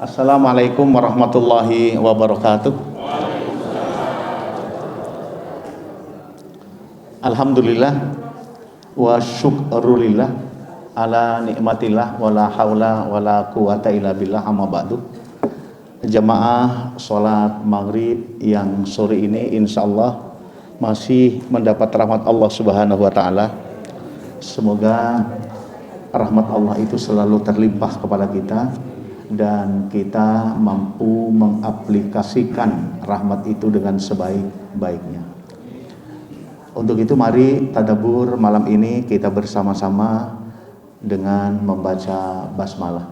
Assalamualaikum warahmatullahi wabarakatuh. Alhamdulillah wa syukrulillah ala nikmatillah wala haula wala quwata illa billah, amma ba'du. Jamaah sholat maghrib yang sore ini insyaallah masih mendapat rahmat Allah subhanahu wa ta'ala. Semoga rahmat Allah itu selalu terlimpah kepada kita dan kita mampu mengaplikasikan rahmat itu dengan sebaik-baiknya. Untuk itu mari tadabbur malam ini kita bersama-sama dengan membaca basmalah.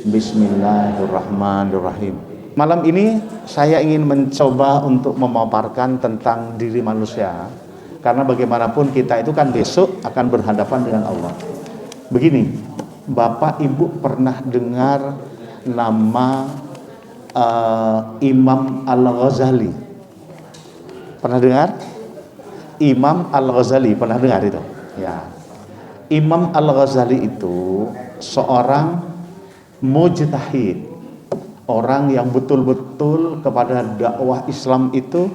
Bismillahirrahmanirrahim. Malam ini saya ingin mencoba untuk memaparkan tentang diri manusia, karena bagaimanapun kita itu kan besok akan berhadapan dengan Allah. Begini, Bapak Ibu pernah dengar nama Imam Al-Ghazali? Pernah dengar? Imam Al-Ghazali, pernah dengar itu? Ya. Imam Al-Ghazali itu seorang mujtahid, orang yang betul-betul kepada dakwah Islam itu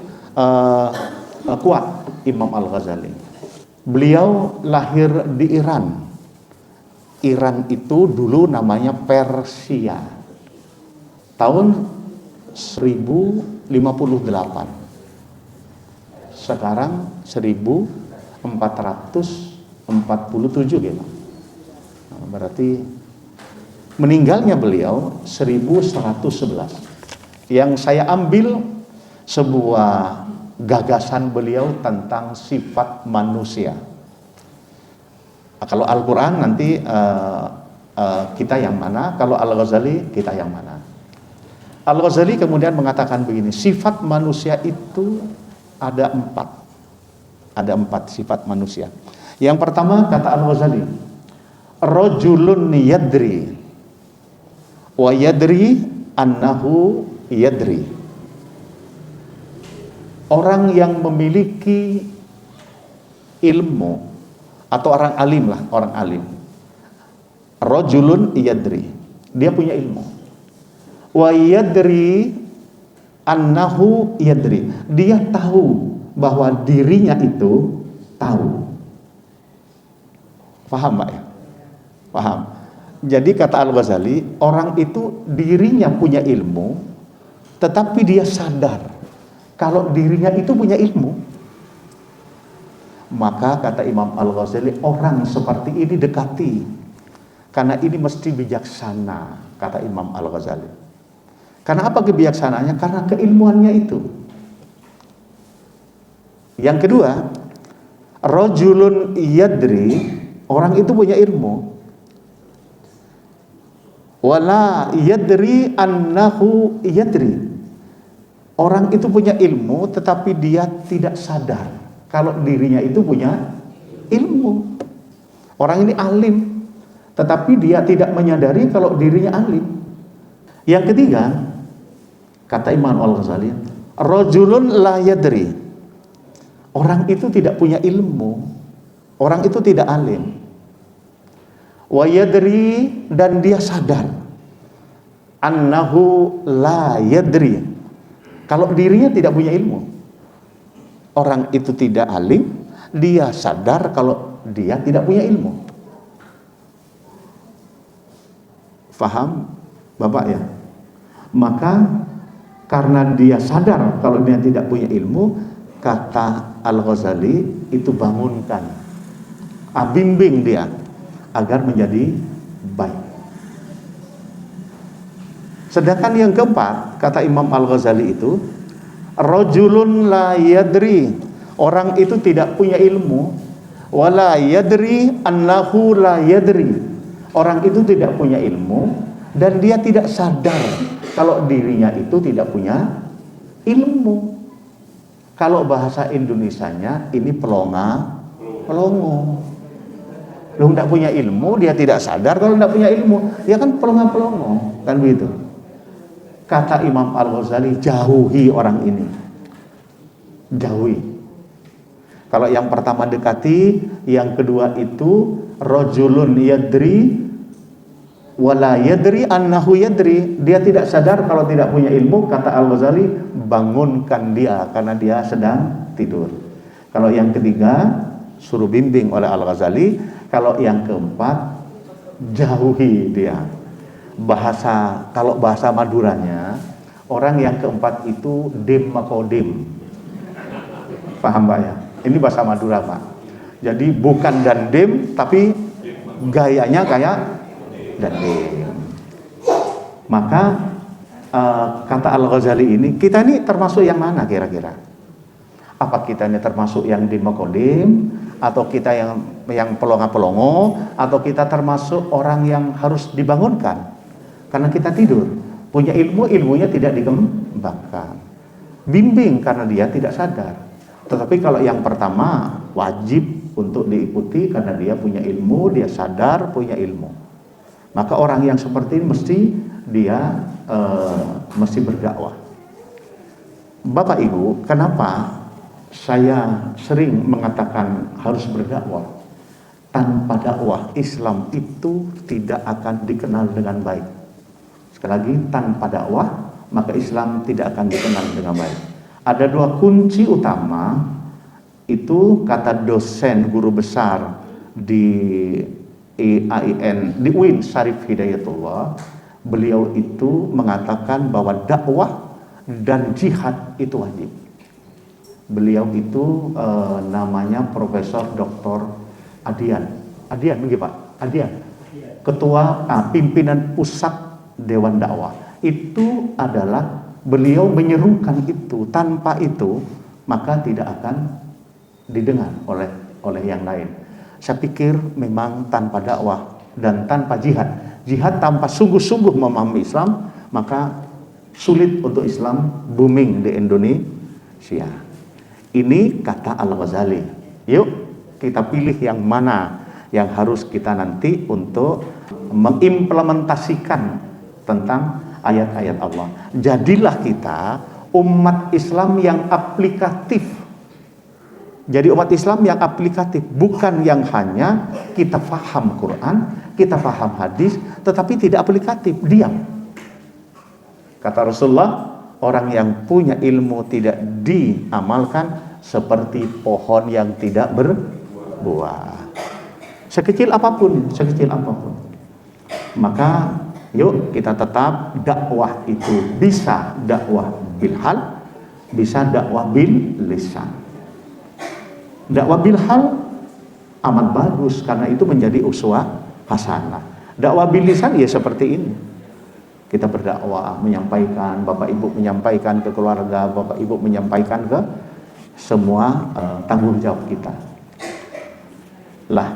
kuat. Imam Al-Ghazali, beliau lahir di Iran. Iran itu dulu namanya Persia, tahun 1058. Sekarang 1447 gitu. Nah, berarti meninggalnya beliau 1111. Yang saya ambil sebuah gagasan beliau tentang sifat manusia. Kalau Al-Quran nanti kita yang mana, kalau Al-Ghazali kita yang mana. Al-Ghazali kemudian mengatakan begini, sifat manusia itu ada empat sifat manusia. Yang pertama kata Al-Ghazali, rajulun yadri wa yadri annahu yadri. Orang yang memiliki ilmu atau orang alim lah, orang alim. Rajulun yadri, dia punya ilmu. Wa yadri annahu yadri, dia tahu bahwa dirinya itu tahu. Paham Pak ya? Paham. Jadi kata Al-Ghazali, orang itu dirinya punya ilmu, tetapi dia sadar kalau dirinya itu punya ilmu. Maka kata Imam Al-Ghazali, orang seperti ini dekati, karena ini mesti bijaksana, kata Imam Al-Ghazali. Karena apa kebijaksanaannya? Karena keilmuannya itu. Yang kedua, rajulun yadri, orang itu punya ilmu, wala yadri annahu yadri. Orang itu punya ilmu tetapi dia tidak sadar kalau dirinya itu punya ilmu. Orang ini alim tetapi dia tidak menyadari kalau dirinya alim. Yang ketiga, kata Imam Al-Ghazali, rajulun la yadri, orang itu tidak punya ilmu, orang itu tidak alim. Wa yadri, dan dia sadar annahu la yadri, kalau dirinya tidak punya ilmu. Orang itu tidak alim, dia sadar kalau dia tidak punya ilmu. Faham Bapak ya? Maka karena dia sadar kalau dia tidak punya ilmu, kata Al-Ghazali, itu bangunkan, bimbing dia agar menjadi baik. Sedangkan yang keempat, kata Imam Al-Ghazali itu, rajulun la yadri, orang itu tidak punya ilmu, wala yadri annahu la yadri, orang itu tidak punya ilmu dan dia tidak sadar kalau dirinya itu tidak punya ilmu. Kalau bahasa Indonesianya ini pelongo. Lu tidak punya ilmu, dia tidak sadar kalau tidak punya ilmu, dia kan pelongo, kan begitu. Kata Imam Al-Ghazali, jauhi orang ini, jauhi. Kalau yang pertama dekati, yang kedua itu rajulun yadri wala yadri annahu yadri, dia tidak sadar kalau tidak punya ilmu. Kata Al-Ghazali, bangunkan dia karena dia sedang tidur. Kalau yang ketiga, suruh bimbing oleh Al-Ghazali. Kalau yang keempat, jauhi dia. Kalau bahasa Maduranya, orang yang keempat itu dim makodim. Paham Pak ya? Ini bahasa Madura Pak. Jadi bukan dandim, tapi gayanya kayak dandim. Maka kata Al-Ghazali ini, kita ini termasuk yang mana kira-kira? Apa kita ini termasuk yang dim makodim, atau kita yang pelongo-pelongo, atau kita termasuk orang yang harus dibangunkan karena kita tidur? Punya ilmu, ilmunya tidak dikembangkan. Bimbing karena dia tidak sadar. Tetapi kalau yang pertama, wajib untuk diikuti karena dia punya ilmu, dia sadar punya ilmu. Maka orang yang seperti ini mesti berdakwah. Bapak Ibu, kenapa saya sering mengatakan harus berdakwah? Tanpa dakwah, Islam itu tidak akan dikenal dengan baik. Sekali lagi, tanpa dakwah, maka Islam tidak akan dikenal dengan baik. Ada dua kunci utama, itu kata dosen guru besar di IAIN, di UIN Syarif Hidayatullah. Beliau itu mengatakan bahwa dakwah dan jihad itu wajib. Beliau itu namanya Profesor Dr. Adian begitu Pak? Adian, Ketua Pimpinan Pusat Dewan Dakwah. Itu adalah beliau menyerukan itu. Tanpa itu maka tidak akan didengar oleh yang lain. Saya pikir memang tanpa dakwah dan tanpa jihad tanpa sungguh-sungguh memahami Islam, maka sulit untuk Islam booming di Indonesia. Ini kata Al-Ghazali. Yuk kita pilih yang mana yang harus kita nanti untuk mengimplementasikan tentang ayat-ayat Allah. Jadilah kita umat Islam yang aplikatif. Jadi umat Islam yang aplikatif, bukan yang hanya kita faham Quran, kita faham hadis, tetapi tidak aplikatif, diam. Kata Rasulullah, orang yang punya ilmu tidak diamalkan seperti pohon yang tidak berbuah. Sekecil apapun. Maka yuk kita tetap dakwah itu bisa dakwah bil hal, bisa dakwah bil lisan. Dakwah bil hal amat bagus karena itu menjadi uswah hasanah. Dakwah bil lisan ya seperti ini. Kita berdakwah, menyampaikan, Bapak Ibu menyampaikan ke keluarga, Bapak Ibu menyampaikan ke semua tanggung jawab kita. Lah,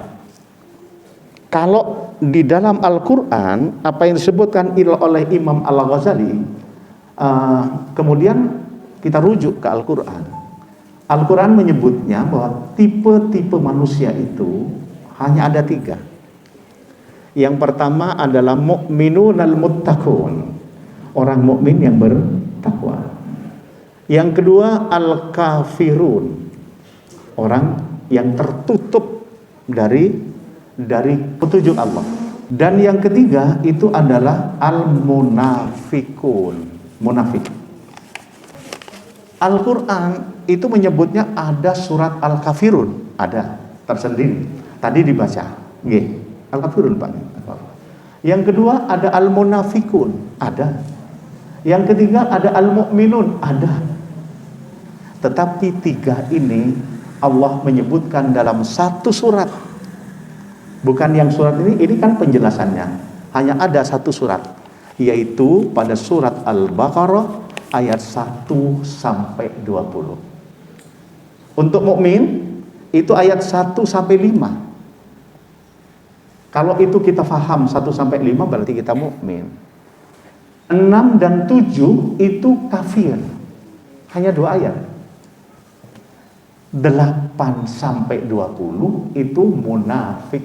kalau di dalam Al-Quran apa yang disebutkan oleh Imam Al-Ghazali, kemudian kita rujuk ke Al-Quran. Al-Quran menyebutnya bahwa tipe-tipe manusia itu hanya ada 3. Yang pertama adalah mu'minun al-muttaqun, orang mukmin yang bertakwa. Yang kedua al-kafirun, orang yang tertutup dari petunjuk Allah. Dan yang ketiga itu adalah al-munafikun, munafik. Al-Quran itu menyebutnya ada surat Al-Kafirun, ada tersendiri. Tadi dibaca, Al-Kafirun Pak. Yang kedua ada Al-Munafikun, ada. Yang ketiga ada Al-Mu'minun, ada. Tetapi 3 ini Allah menyebutkan dalam satu surat. Bukan yang surat ini kan penjelasannya. Hanya ada satu surat, yaitu pada surat Al-Baqarah ayat 1 sampai 20. Untuk mukmin itu ayat 1 sampai 5. Kalau itu kita faham 1 sampai 5 berarti kita mukmin. 6 dan 7 itu kafir. Hanya 2 ayat. 8 sampai 20 itu munafik.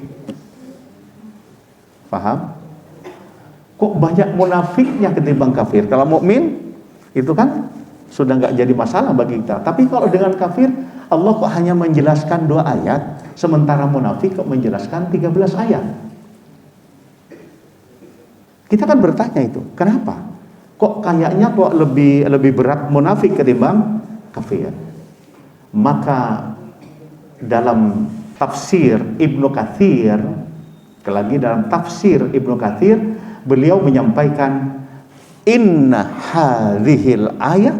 Paham? Kok banyak munafiknya ketimbang kafir? Kalau mukmin itu kan sudah nggak jadi masalah bagi kita. Tapi kalau dengan kafir, Allah kok hanya menjelaskan 2 ayat, sementara munafik kok menjelaskan 13 ayat. Kita kan bertanya itu, kenapa? Kok kayaknya lebih berat munafik ketimbang kafir? Maka dalam tafsir Ibnu Katsir, dalam tafsir Ibnu Katsir, beliau menyampaikan inna hadhil ayat,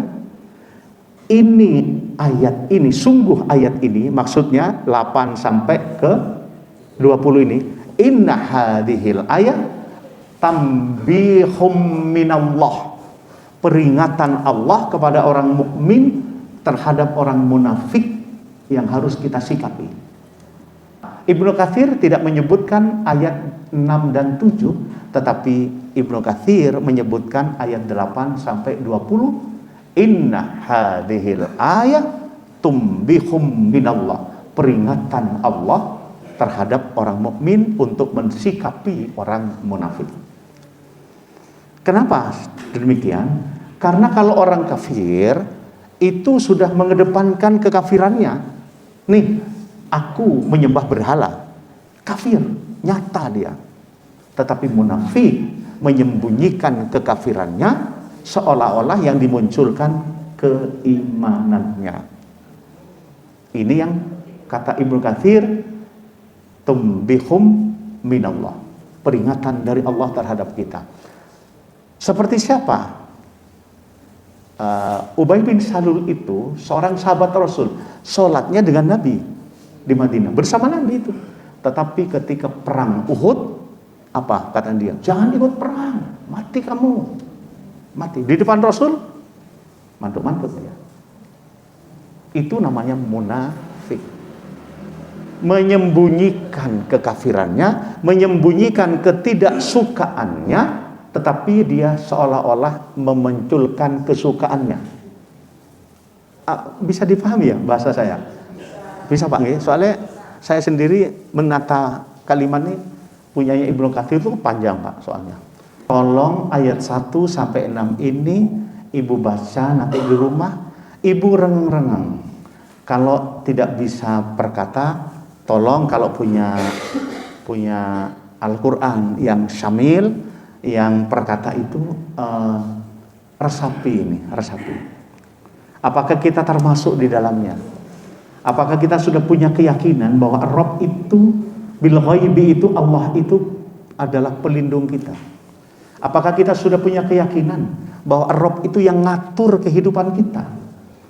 ini ayat ini, sungguh ayat ini, maksudnya 8 sampai ke 20 ini, inna hadhil ayat tambihum minallah, peringatan Allah kepada orang mukmin terhadap orang munafik yang harus kita sikapi. Ibnu Katsir tidak menyebutkan ayat 6 dan 7, tetapi Ibnu Katsir menyebutkan ayat 8 sampai 20, inna hadhil ayat tumbihum minallah, peringatan Allah terhadap orang mukmin untuk mensikapi orang munafik. Kenapa demikian? Karena kalau orang kafir itu sudah mengedepankan kekafirannya. Nih, aku menyembah berhala, kafir, nyata dia. Tetapi munafik menyembunyikan kekafirannya seolah-olah yang dimunculkan keimanannya. Ini yang kata Ibnu Katsir, tumbihum minallah, peringatan dari Allah terhadap kita. Seperti siapa? Ubay bin Salul itu seorang sahabat Rasul, sholatnya dengan Nabi di Madinah, bersama Nabi itu. Tetapi ketika perang Uhud, apa kata dia? Jangan ikut perang, mati kamu. Mati di depan Rasul, mantuk-mantuk ya. Itu namanya munafik. Menyembunyikan kekafirannya, menyembunyikan ketidaksukaannya, tetapi dia seolah-olah memunculkan kesukaannya. Bisa dipahami ya bahasa saya? Bisa Pak, soalnya saya sendiri menata kalimat ini punyanya Ibnu Katsir itu panjang Pak soalnya. Tolong ayat 1 sampai 6 ini ibu baca nanti di rumah, ibu rengang-rengang. Kalau tidak bisa berkata, tolong kalau punya Al-Quran yang syamil, yang perkata itu resapi. Apakah kita termasuk di dalamnya? Apakah kita sudah punya keyakinan bahwa Rabb itu bil ghaibi itu, Allah itu adalah pelindung kita? Apakah kita sudah punya keyakinan bahwa Rabb itu yang ngatur kehidupan kita?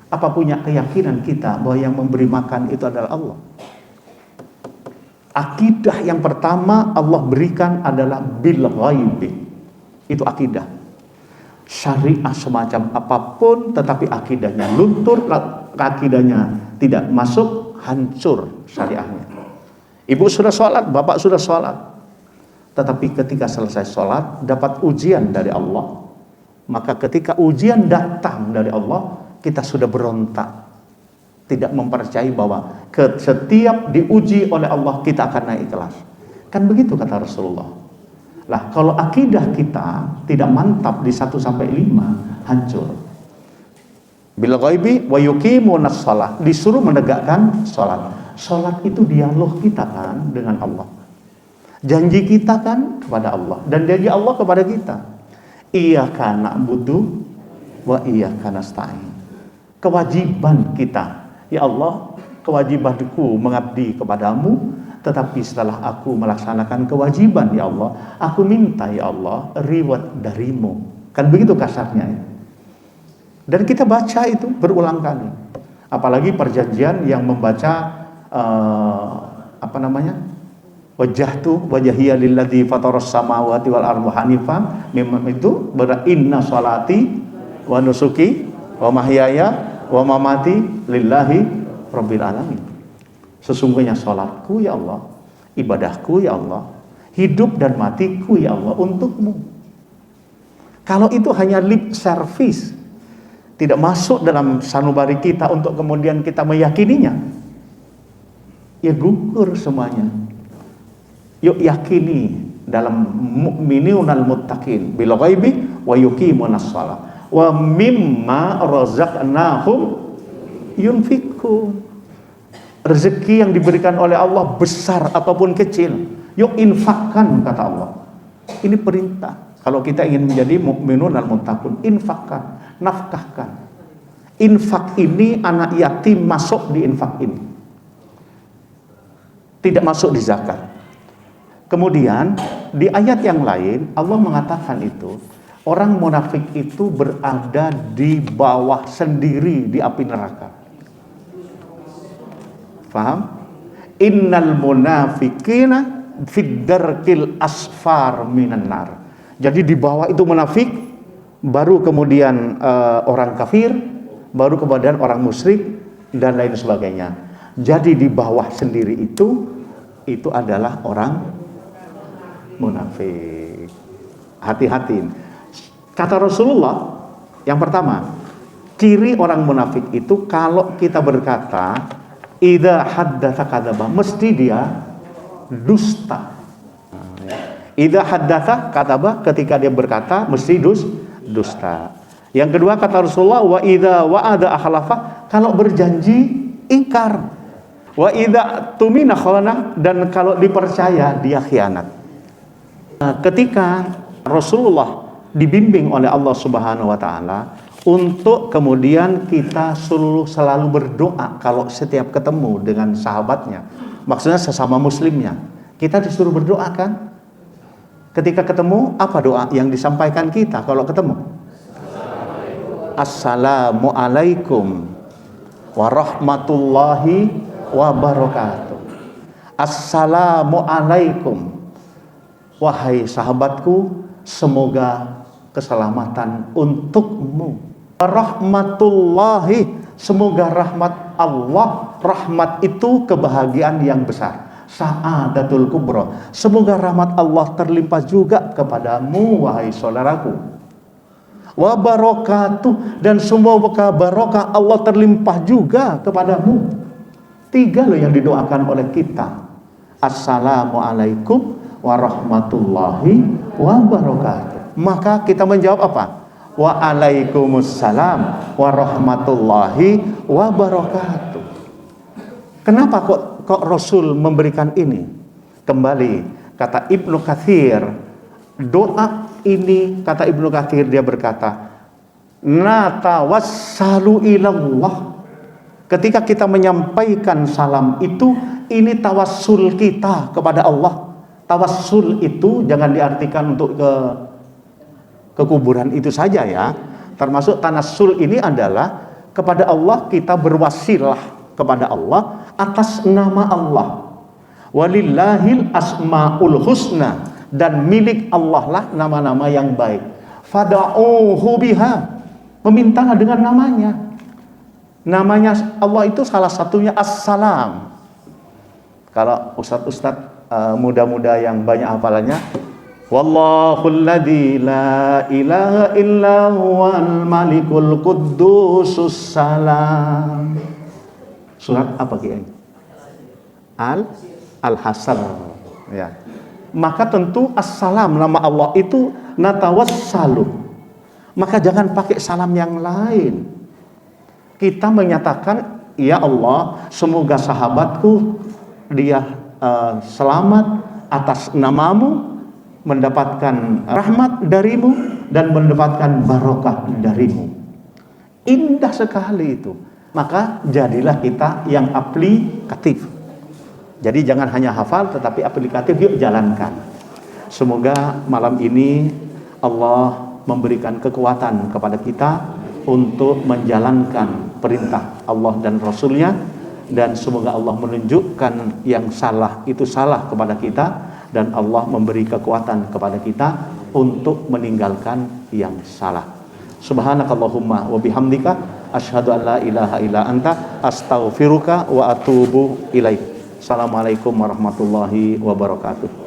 Apa punya keyakinan kita bahwa yang memberi makan itu adalah Allah? Akidah yang pertama Allah berikan adalah bil ghaibi. Itu akidah. Syariah semacam apapun, tetapi akidahnya luntur, akidahnya tidak masuk, hancur syariahnya. Ibu sudah sholat, bapak sudah sholat, tetapi ketika selesai sholat dapat ujian dari Allah, maka ketika ujian datang dari Allah, kita sudah berontak, tidak mempercayai bahwa setiap diuji oleh Allah kita akan naik kelas. Kan begitu kata Rasulullah. Lah kalau akidah kita tidak mantap di 1 sampai 5, hancur. Bil ghaibi wa yuqimunas shalah, disuruh menegakkan salat. Salat itu dialog kita kan dengan Allah. Janji kita kan kepada Allah dan janji Allah kepada kita. Iyyaka na'budu wa iyyaka nasta'in. Kewajiban kita, ya Allah, kewajibanku mengabdi kepadamu, tetapi setelah aku melaksanakan kewajiban, ya Allah, aku minta, ya Allah, reward darimu. Kan begitu kasarnya ya. Dan kita baca itu berulang kali. Apalagi perjanjian yang membaca wajjahtu wajhiya lilladzi fataras samawati wal arda hanifan, memang itu inna sholati wa nusuki wa mahyaya wa mamati lillahi rabbil alamin. Sesungguhnya sholatku ya Allah, ibadahku ya Allah, hidup dan matiku ya Allah untukmu. Kalau itu hanya lip service, tidak masuk dalam sanubari kita untuk kemudian kita meyakininya, ya gugur semuanya. Yuk yakini dalam mu'minunal muttaqin bil ghaibi wa yuqimunas shalah wa mimma razaqnahum yunfikun. Rezeki yang diberikan oleh Allah besar ataupun kecil, yuk infakkan kata Allah. Ini perintah. Kalau kita ingin menjadi mukminun dan muttaqun, infakkan, nafkahkan. Infak ini anak yatim masuk di infak ini, tidak masuk di zakat. Kemudian di ayat yang lain Allah mengatakan itu orang munafik itu berada di bawah sendiri di api neraka. Faham? Innal munafiqina fid darkil asfar minan nar. Jadi di bawah itu munafik, baru kemudian orang kafir, baru kemudian orang musyrik dan lain sebagainya. Jadi di bawah sendiri itu adalah orang munafik. Hati-hati. Kata Rasulullah yang pertama, ciri orang munafik itu kalau kita berkata idza haddatsa kadzaba, mesti dia dusta. Idza haddatsa kadzaba, ketika dia berkata mesti dusta. Yang kedua kata Rasulullah, wa idza wa'ada akhlafa, kalau berjanji ingkar. Wa idza tumina khana, dan kalau dipercaya dia khianat. Ketika Rasulullah dibimbing oleh Allah Subhanahu wa taala untuk kemudian kita selalu berdoa kalau setiap ketemu dengan sahabatnya, maksudnya sesama muslimnya, kita disuruh berdoa kan? Ketika ketemu, apa doa yang disampaikan kita kalau ketemu? Assalamualaikum warahmatullahi wabarakatuh. Assalamualaikum, wahai sahabatku, semoga keselamatan untukmu. Rahmatullahi, semoga rahmat Allah. Rahmat itu kebahagiaan yang besar, sa'adatul kubra. Semoga rahmat Allah terlimpah juga kepadamu, wahai saudaraku. Wa barakatuh, dan semua barokah Allah terlimpah juga kepadamu. 3 loh yang didoakan oleh kita. Assalamualaikum warahmatullahi wabarakatuh. Maka kita menjawab apa? Waalaikumsalam warahmatullahi wabarakatuh. Kenapa kok Rasul memberikan ini? Kembali kata Ibnu Katsir, doa ini kata Ibnu Katsir, dia berkata, natawassalu ilallah. Ketika kita menyampaikan salam itu, ini tawassul kita kepada Allah. Tawassul itu jangan diartikan untuk ke kuburan itu saja ya. Termasuk tanassul ini adalah kepada Allah, kita berwasilah kepada Allah atas nama Allah. Walillahil asmaul husna, dan milik Allah lah nama-nama yang baik. Fada'uhu biha, memintalah dengan namanya. Namanya Allah itu salah satunya As-Salam. Kalau ustadz-ustadz muda-muda yang banyak hafalannya, wallahul ladzi la ilaha illa huwal malikul quddusus salam. Surat apa Kiai? Al-Hasan ya. Maka tentu As-Salam, nama Allah itu natawassalu. Maka jangan pakai salam yang lain. Kita menyatakan, ya Allah, semoga sahabatku dia selamat atas namamu, mendapatkan rahmat darimu dan mendapatkan barokah darimu. Indah sekali itu. Maka jadilah kita yang aplikatif. Jadi jangan hanya hafal tetapi aplikatif, yuk jalankan. Semoga malam ini Allah memberikan kekuatan kepada kita untuk menjalankan perintah Allah dan Rasulnya, dan semoga Allah menunjukkan yang salah itu salah kepada kita, dan Allah memberi kekuatan kepada kita untuk meninggalkan yang salah. Subhanakallahumma wa bihamdika asyhadu an la ilaha illa anta astaghfiruka wa atubu ilaik. Assalamualaikum warahmatullahi wabarakatuh.